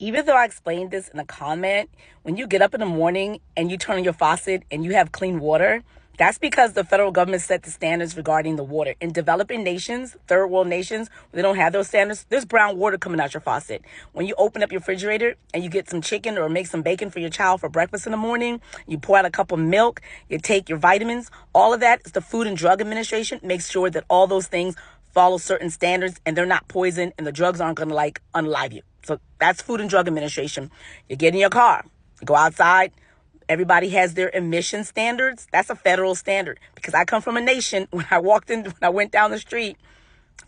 Even though I explained this in a comment, when you get up in the morning and you turn on your faucet and you have clean water, that's because the federal government set the standards regarding the water. In developing nations, third world nations, where they don't have those standards, there's brown water coming out your faucet. When you open up your refrigerator and you get some chicken or make some bacon for your child for breakfast in the morning, you pour out a cup of milk, you take your vitamins, all of that is the Food and Drug Administration makes sure that all those things follow certain standards and they're not poison and the drugs aren't going to unalive you. So that's Food and Drug Administration. You get in your car, you go outside. Everybody has their emission standards. That's a federal standard because I come from a nation. When I went down the street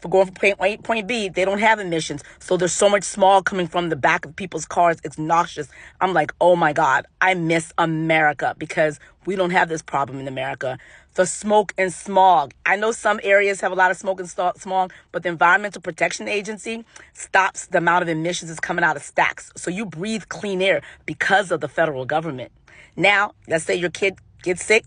for going from point A to point B, they don't have emissions. So there's so much smog coming from the back of people's cars. It's noxious. I'm like, oh my God, I miss America because we don't have this problem in America. The smoke and smog. I know some areas have a lot of smoke and smog, but the Environmental Protection Agency stops the amount of emissions that's coming out of stacks. So you breathe clean air because of the federal government. Now, let's say your kid gets sick.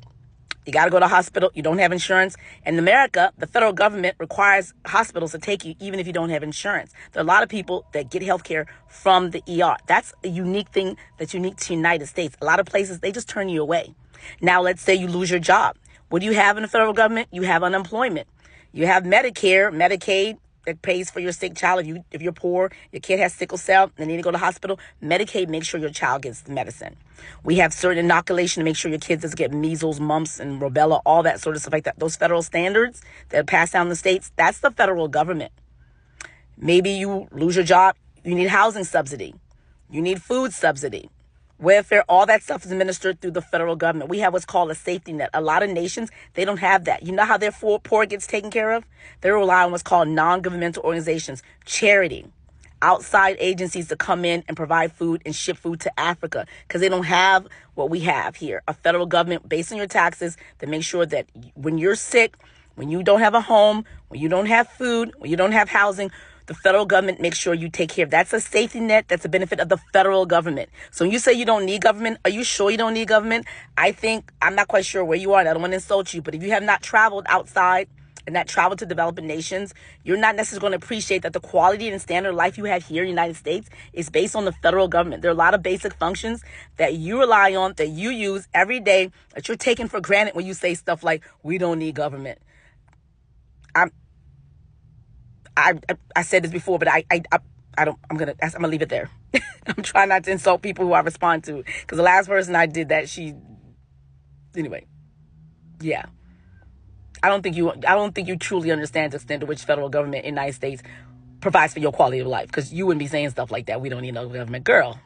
You got to go to the hospital. You don't have insurance. In America, the federal government requires hospitals to take you even if you don't have insurance. There are a lot of people that get health care from the ER. That's a unique thing that's unique to the United States. A lot of places, they just turn you away. Now, let's say you lose your job. What do you have in the federal government? You have unemployment. You have Medicare, Medicaid, that pays for your sick child. If you're poor, your kid has sickle cell, and they need to go to the hospital, Medicaid makes sure your child gets the medicine. We have certain inoculation to make sure your kids doesn't get measles, mumps, and rubella, all that sort of stuff like that. Those federal standards that are passed down in the states, that's the federal government. Maybe you lose your job, you need housing subsidy. You need food subsidy. Welfare, all that stuff is administered through the federal government. We have what's called a safety net. A lot of nations, they don't have that. You know how their poor gets taken care of? They rely on what's called non-governmental organizations, charity, outside agencies to come in and provide food and ship food to Africa because they don't have what we have here. A federal government based on your taxes that makes sure that when you're sick, when you don't have a home, when you don't have food, when you don't have housing, the federal government makes sure you take care of. That's a safety net. That's a benefit of the federal government. So when you say you don't need government, are you sure you don't need government? I'm not quite sure where you are. And I don't want to insult you, but if you have not traveled outside and not traveled to developing nations, you're not necessarily going to appreciate that the quality and standard of life you have here in the United States is based on the federal government. There are a lot of basic functions that you rely on, that you use every day, that you're taking for granted when you say stuff like, we don't need government. I said this before, but I'm gonna leave it there. I'm trying not to insult people who I respond to, because the last person I did that, anyway, yeah. I don't think you truly understand the extent to which federal government in the United States provides for your quality of life, because you wouldn't be saying stuff like that. We don't need no government, girl.